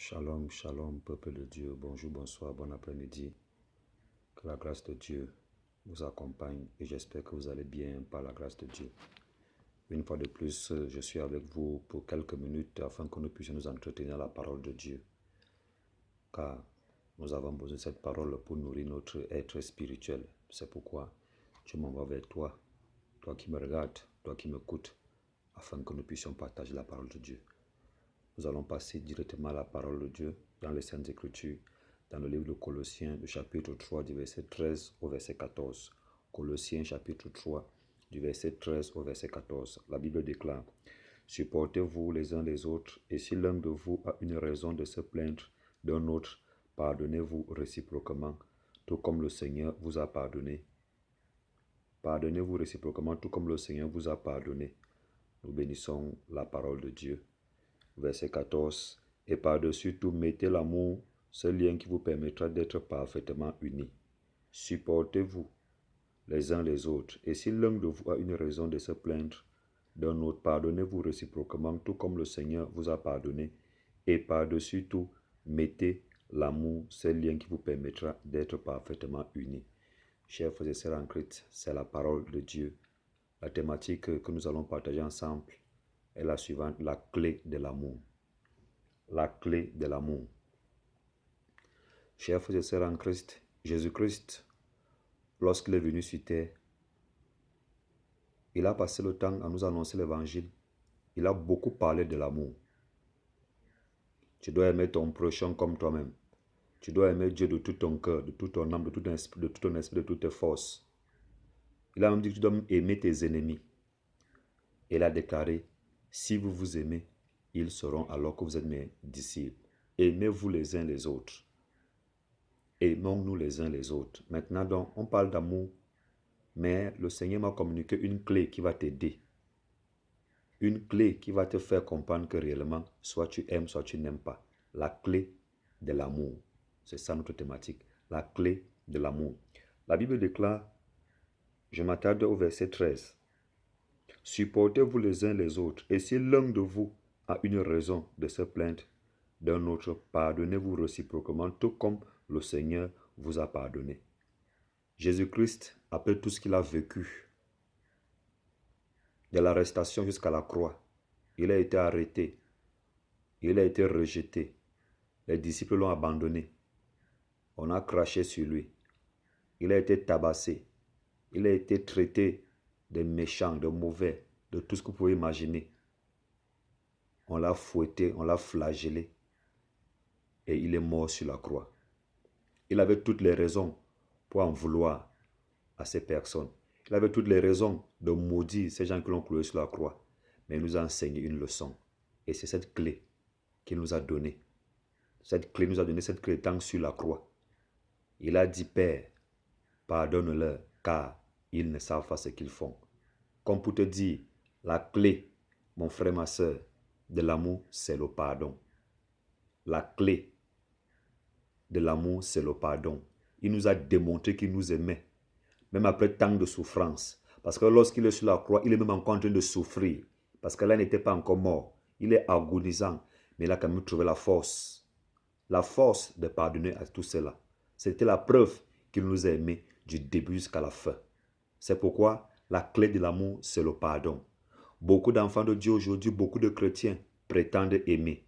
Shalom, shalom, peuple de Dieu. Bonjour, bonsoir, bon après-midi. Que la grâce de Dieu vous accompagne et j'espère que vous allez bien par la grâce de Dieu. Une fois de plus, je suis avec vous pour quelques minutes afin que nous puissions nous entretenir la parole de Dieu. Car nous avons besoin de cette parole pour nourrir notre être spirituel. C'est pourquoi je m'envoie vers toi, toi qui me regardes, toi qui m'écoutes, afin que nous puissions partager la parole de Dieu. Nous allons passer directement à la parole de Dieu dans les Saintes Écritures, dans le livre de Colossiens, le chapitre 3, du verset 13 au verset 14. Colossiens, chapitre 3, du verset 13 au verset 14. La Bible déclare: Supportez-vous les uns les autres, et si l'un de vous a une raison de se plaindre d'un autre, pardonnez-vous réciproquement, tout comme le Seigneur vous a pardonné. Pardonnez-vous réciproquement, tout comme le Seigneur vous a pardonné. Nous bénissons la parole de Dieu. Verset 14. Et par-dessus tout, mettez l'amour, ce lien qui vous permettra d'être parfaitement unis. Supportez-vous les uns les autres. Et si l'un de vous a une raison de se plaindre d'un autre, pardonnez-vous réciproquement, tout comme le Seigneur vous a pardonné. Et par-dessus tout, mettez l'amour, ce lien qui vous permettra d'être parfaitement unis. Chers frères et sœurs en Christ, c'est la parole de Dieu. La thématique que nous allons partager ensemble est la suivante: la clé de l'amour. La clé de l'amour. Chers frères et sœurs en Christ, Jésus-Christ, lorsqu'il est venu sur terre, il a passé le temps à nous annoncer l'évangile. Il a beaucoup parlé de l'amour. Tu dois aimer ton prochain comme toi-même. Tu dois aimer Dieu de tout ton cœur, de tout ton âme, de tout ton esprit, de toutes tes forces. Il a même dit que tu dois aimer tes ennemis. Et il a déclaré: si vous vous aimez, ils sauront alors que vous êtes mes disciples. Aimez-vous les uns les autres. Aimons-nous les uns les autres. Maintenant, donc, on parle d'amour, mais le Seigneur m'a communiqué une clé qui va t'aider. Une clé qui va te faire comprendre que réellement, soit tu aimes, soit tu n'aimes pas. La clé de l'amour. C'est ça notre thématique. La clé de l'amour. La Bible déclare, je m'attarde au verset 13. Supportez-vous les uns les autres, et si l'un de vous a une raison de se plaindre d'un autre, pardonnez-vous réciproquement, tout comme le Seigneur vous a pardonné. Jésus-Christ, après tout ce qu'il a vécu, de l'arrestation jusqu'à la croix, il a été arrêté, il a été rejeté, les disciples l'ont abandonné, on a craché sur lui, il a été tabassé, il a été traité de méchant, de mauvais, de tout ce que vous pouvez imaginer. On l'a fouetté, on l'a flagellé, et il est mort sur la croix. Il avait toutes les raisons pour en vouloir à ces personnes. Il avait toutes les raisons de maudire ces gens qui l'ont cloué sur la croix. Mais il nous a enseigné une leçon. Et c'est cette clé qu'il nous a donnée. Cette clé nous a donné cette clé étant sur la croix. Il a dit: Père, pardonne-leur, car ils ne savent pas ce qu'ils font. Comme pour te dire, la clé, mon frère, ma soeur, de l'amour, c'est le pardon. La clé de l'amour, c'est le pardon. Il nous a démontré qu'il nous aimait, même après tant de souffrance. Parce que lorsqu'il est sur la croix, il est même encore en train de souffrir. Parce que là, il n'était pas encore mort. Il est agonisant. Mais il a quand même trouvé la force. La force de pardonner à tout cela. C'était la preuve qu'il nous a aimés du début jusqu'à la fin. C'est pourquoi la clé de l'amour, c'est le pardon. Beaucoup d'enfants de Dieu aujourd'hui, beaucoup de chrétiens prétendent aimer,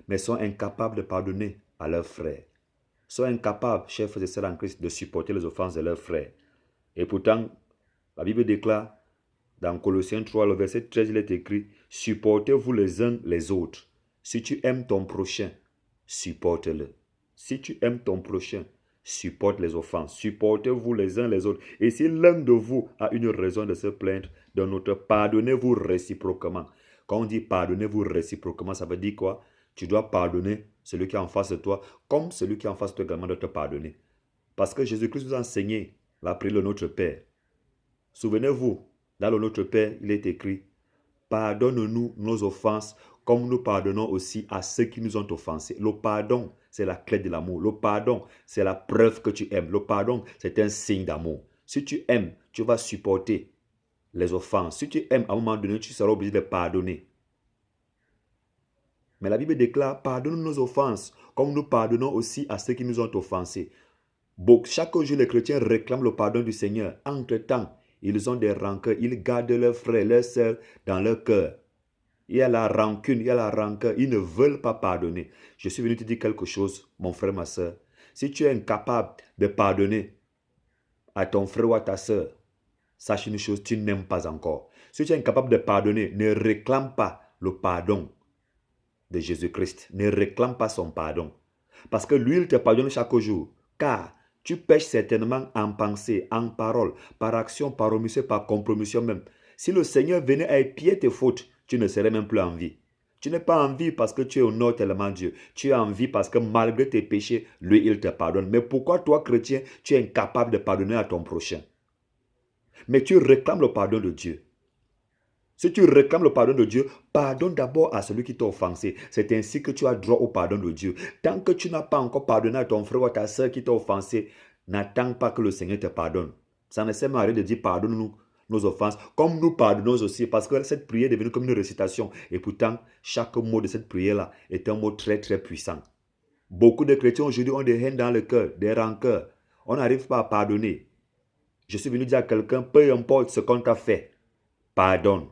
mais sont incapables de pardonner à leurs frères. Sont incapables, chers frères et sœurs en Christ, de supporter les offenses de leurs frères. Et pourtant, la Bible déclare, dans Colossiens 3, le verset 13, il est écrit: supportez-vous les uns les autres. Si tu aimes ton prochain, supporte-le. Si tu aimes ton prochain, supporte les offenses. Supportez-vous les uns les autres. Et si l'un de vous a une raison de se plaindre d'un autre, pardonnez-vous réciproquement. Quand on dit pardonnez-vous réciproquement, ça veut dire quoi? Tu dois pardonner celui qui est en face de toi, comme celui qui est en face de toi également doit te pardonner. Parce que Jésus-Christ nous a enseigné la prière de notre Père. Souvenez-vous, dans le Notre Père, il est écrit: pardonne-nous nos offenses, comme nous pardonnons aussi à ceux qui nous ont offensés. Le pardon, c'est la clé de l'amour. Le pardon, c'est la preuve que tu aimes. Le pardon, c'est un signe d'amour. Si tu aimes, tu vas supporter les offenses. Si tu aimes, à un moment donné, tu seras obligé de pardonner. Mais la Bible déclare, pardonne nos offenses, comme nous pardonnons aussi à ceux qui nous ont offensés. Chaque jour, les chrétiens réclament le pardon du Seigneur. Entre-temps, ils ont des rancœurs. Ils gardent leurs frères, leurs sœurs dans leur cœur. Il y a la rancune, il y a la rancœur. Ils ne veulent pas pardonner. Je suis venu te dire quelque chose, mon frère, ma sœur. Si tu es incapable de pardonner à ton frère ou à ta sœur, sache une chose, tu n'aimes pas encore. Si tu es incapable de pardonner, ne réclame pas le pardon de Jésus-Christ. Ne réclame pas son pardon. Parce que lui, il te pardonne chaque jour. Car tu pêches certainement en pensée, en parole, par action, par omission, par compromission même. Si le Seigneur venait à épier tes fautes, tu ne serais même plus en vie. Tu n'es pas en vie parce que tu honores tellement Dieu. Tu es en vie parce que malgré tes péchés, lui, il te pardonne. Mais pourquoi toi, chrétien, tu es incapable de pardonner à ton prochain? Mais tu réclames le pardon de Dieu. Si tu réclames le pardon de Dieu, pardonne d'abord à celui qui t'a offensé. C'est ainsi que tu as droit au pardon de Dieu. Tant que tu n'as pas encore pardonné à ton frère ou à ta soeur qui t'a offensé, n'attends pas que le Seigneur te pardonne. Ça ne sert à rien de dire pardonne-nous nos offenses, comme nous pardonnons aussi, parce que cette prière est devenue comme une récitation. Et pourtant, chaque mot de cette prière-là est un mot très très puissant. Beaucoup de chrétiens aujourd'hui ont des haines dans le cœur, des rancœurs. On n'arrive pas à pardonner. Je suis venu dire à quelqu'un, peu importe ce qu'on t'a fait, pardonne.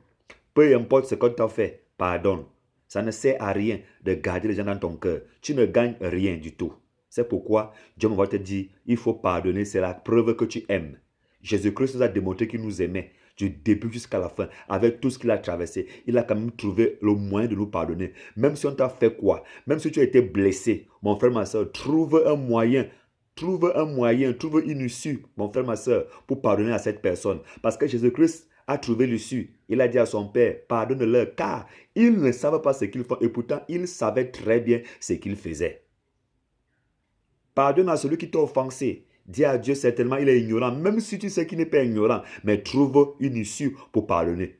Peu importe ce qu'on t'a fait, pardonne. Ça ne sert à rien de garder les gens dans ton cœur. Tu ne gagnes rien du tout. C'est pourquoi Dieu va te dire, il faut pardonner, c'est la preuve que tu aimes. Jésus-Christ nous a démontré qu'il nous aimait du début jusqu'à la fin, avec tout ce qu'il a traversé. Il a quand même trouvé le moyen de nous pardonner. Même si on t'a fait quoi, même si tu as été blessé, mon frère, ma soeur, trouve un moyen, trouve une issue, mon frère, ma soeur, pour pardonner à cette personne. Parce que Jésus-Christ a trouvé l'issue. Il a dit à son père, pardonne-leur, car ils ne savent pas ce qu'ils font. Et pourtant, il savait très bien ce qu'il faisait. Pardonne à celui qui t'a offensé. Dis à Dieu, certainement, il est ignorant. Même si tu sais qu'il n'est pas ignorant, mais trouve une issue pour pardonner.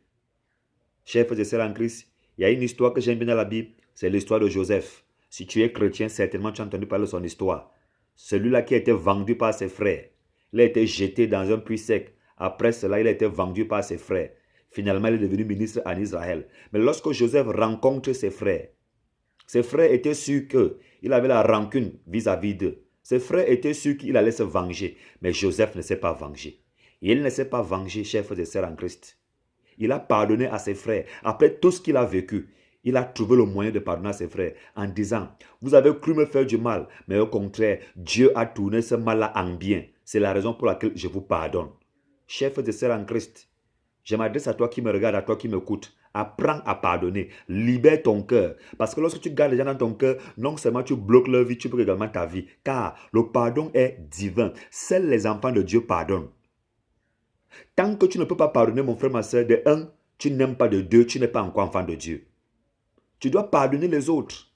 Chers frères et sœurs en Christ, il y a une histoire que j'aime bien dans la Bible. C'est l'histoire de Joseph. Si tu es chrétien, certainement tu as entendu parler de son histoire. Celui-là qui a été vendu par ses frères. Il a été jeté dans un puits sec. Après cela, il a été vendu par ses frères. Finalement, il est devenu ministre en Israël. Mais lorsque Joseph rencontre ses frères étaient sûrs qu'il avait la rancune vis-à-vis d'eux. Ses frères étaient sûrs qu'il allait se venger. Mais Joseph ne s'est pas vengé. Et il ne s'est pas vengé, chers frères et sœurs en Christ. Il a pardonné à ses frères. Après tout ce qu'il a vécu, il a trouvé le moyen de pardonner à ses frères en disant, vous avez cru me faire du mal, mais au contraire, Dieu a tourné ce mal-là en bien. C'est la raison pour laquelle je vous pardonne. Chers frères et sœurs en Christ, je m'adresse à toi qui me regarde, à toi qui m'écoute. Apprends à pardonner. Libère ton cœur. Parce que lorsque tu gardes les gens dans ton cœur, non seulement tu bloques leur vie, tu bloques également ta vie. Car le pardon est divin. Seuls les enfants de Dieu pardonnent. Tant que tu ne peux pas pardonner, mon frère, ma soeur, de un, tu n'aimes pas, de deux, tu n'es pas encore enfant de Dieu. Tu dois pardonner les autres.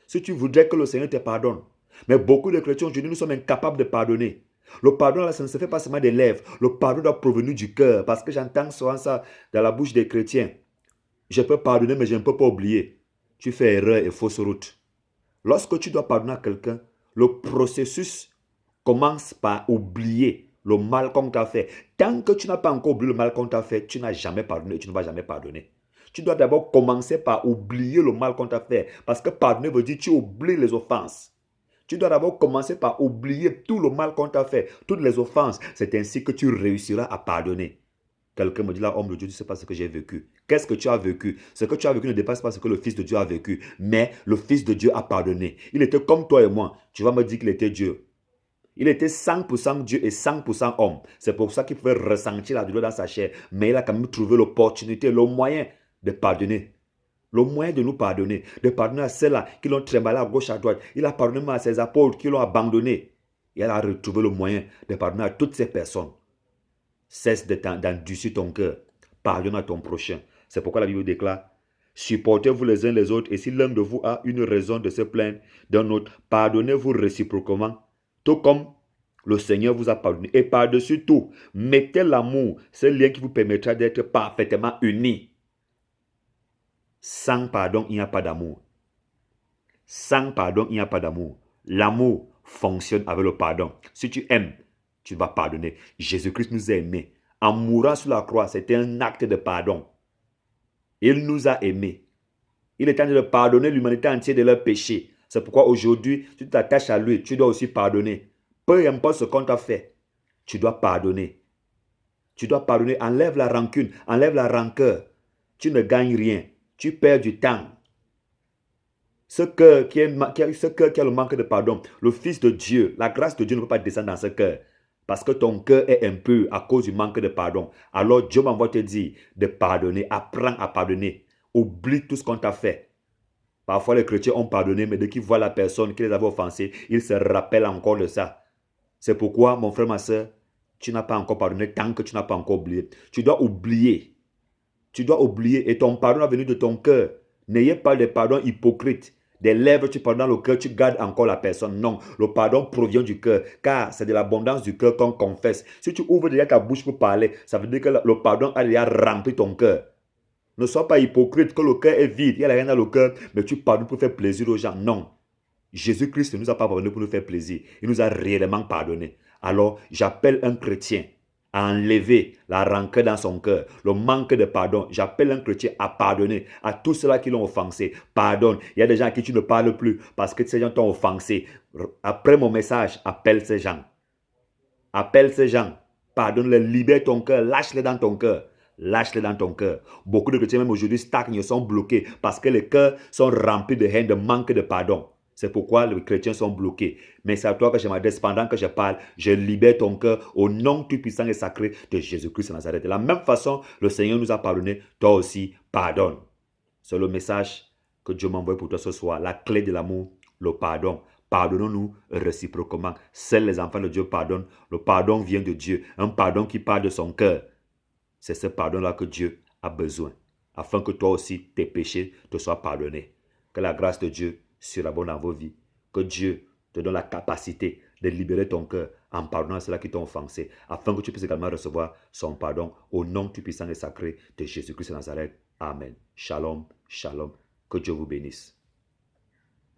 Si tu voudrais que le Seigneur te pardonne. Mais beaucoup de chrétiens aujourd'hui, nous sommes incapables de pardonner. Le pardon, là, ça ne se fait pas seulement des lèvres. Le pardon doit provenir du cœur. Parce que j'entends souvent ça dans la bouche des chrétiens. Je peux pardonner, mais je ne peux pas oublier. Tu fais erreur et fausse route. Lorsque tu dois pardonner à quelqu'un, le processus commence par oublier le mal qu'on t'a fait. Tant que tu n'as pas encore oublié le mal qu'on t'a fait, tu n'as jamais pardonné et tu ne vas jamais pardonner. Tu dois d'abord commencer par oublier le mal qu'on t'a fait. Parce que pardonner veut dire que tu oublies les offenses. Tu dois d'abord commencer par oublier tout le mal qu'on t'a fait, toutes les offenses. C'est ainsi que tu réussiras à pardonner. Quelqu'un me dit là, homme de Dieu, tu ne sais pas ce que j'ai vécu. Qu'est-ce que tu as vécu? Ce que tu as vécu ne dépasse pas ce que le Fils de Dieu a vécu. Mais le Fils de Dieu a pardonné. Il était comme toi et moi. Tu vas me dire qu'il était Dieu. Il était 100% Dieu et 100% homme. C'est pour ça qu'il pouvait ressentir la douleur dans sa chair. Mais il a quand même trouvé l'opportunité, le moyen de pardonner. Le moyen de nous pardonner. De pardonner à ceux-là qui l'ont trimballé à gauche, à droite. Il a pardonné à ses apôtres qui l'ont abandonné. Et il a retrouvé le moyen de pardonner à toutes ces personnes. Cesse d'endurcir ton cœur. Pardonne à ton prochain. C'est pourquoi la Bible déclare, supportez-vous les uns les autres et si l'un de vous a une raison de se plaindre d'un autre, pardonnez-vous réciproquement, tout comme le Seigneur vous a pardonné. Et par-dessus tout, mettez l'amour, ce lien qui vous permettra d'être parfaitement unis. Sans pardon, il n'y a pas d'amour. Sans pardon, il n'y a pas d'amour. L'amour fonctionne avec le pardon. Si tu aimes, tu vas pardonner. Jésus-Christ nous a aimés. En mourant sur la croix, c'était un acte de pardon. Il nous a aimés. Il est en train de pardonner l'humanité entière de leurs péchés. C'est pourquoi aujourd'hui, tu t'attaches à lui, tu dois aussi pardonner. Peu importe ce qu'on t'a fait, tu dois pardonner. Tu dois pardonner, enlève la rancune, enlève la rancœur. Tu ne gagnes rien, tu perds du temps. Ce cœur qui a le manque de pardon, le Fils de Dieu, la grâce de Dieu ne peut pas descendre dans ce cœur. Parce que ton cœur est impur à cause du manque de pardon. Alors Dieu m'envoie te dire de pardonner, apprends à pardonner. Oublie tout ce qu'on t'a fait. Parfois les chrétiens ont pardonné, mais dès qu'ils voient la personne qui les avait offensés, ils se rappellent encore de ça. C'est pourquoi, mon frère, ma soeur, tu n'as pas encore pardonné tant que tu n'as pas encore oublié. Tu dois oublier. Tu dois oublier et ton pardon va venir de ton cœur. N'ayez pas de pardon hypocrite. Des lèvres, tu pardonnes, dans le cœur, tu gardes encore la personne. Non, le pardon provient du cœur, car c'est de l'abondance du cœur qu'on confesse. Si tu ouvres déjà ta bouche pour parler, ça veut dire que le pardon a déjà rempli ton cœur. Ne sois pas hypocrite, que le cœur est vide, il n'y a rien dans le cœur, mais tu pardonnes pour faire plaisir aux gens. Non. Jésus-Christ ne nous a pas pardonné pour nous faire plaisir. Il nous a réellement pardonné. Alors, j'appelle un chrétien à enlever la rancœur dans son cœur, le manque de pardon. J'appelle un chrétien à pardonner à tous ceux qui l'ont offensé. Pardonne. Il y a des gens à qui tu ne parles plus parce que ces gens t'ont offensé. Après mon message, appelle ces gens. Appelle ces gens. Pardonne-les, libère ton cœur, lâche-les dans ton cœur. Lâche-les dans ton cœur. Beaucoup de chrétiens, même aujourd'hui, stagnent, sont bloqués parce que les cœurs sont remplis de haine, de manque de pardon. C'est pourquoi les chrétiens sont bloqués. Mais c'est à toi que je m'adresse. Pendant que je parle, je libère ton cœur au nom tout-puissant et sacré de Jésus-Christ de Nazareth. De la même façon, le Seigneur nous a pardonné. Toi aussi, pardonne. C'est le message que Dieu m'envoie pour toi ce soir. La clé de l'amour, le pardon. Pardonnons-nous réciproquement. Seuls les enfants de Dieu pardonnent. Le pardon vient de Dieu. Un pardon qui part de son cœur. C'est ce pardon-là que Dieu a besoin. Afin que toi aussi, tes péchés te soient pardonnés. Que la grâce de Dieu surabonde dans vos vies. Que Dieu te donne la capacité de libérer ton cœur en pardonnant ceux qui t'ont offensé. Afin que tu puisses également recevoir son pardon au nom tout-puissant et sacré de Jésus-Christ de Nazareth. Amen. Shalom, shalom. Que Dieu vous bénisse.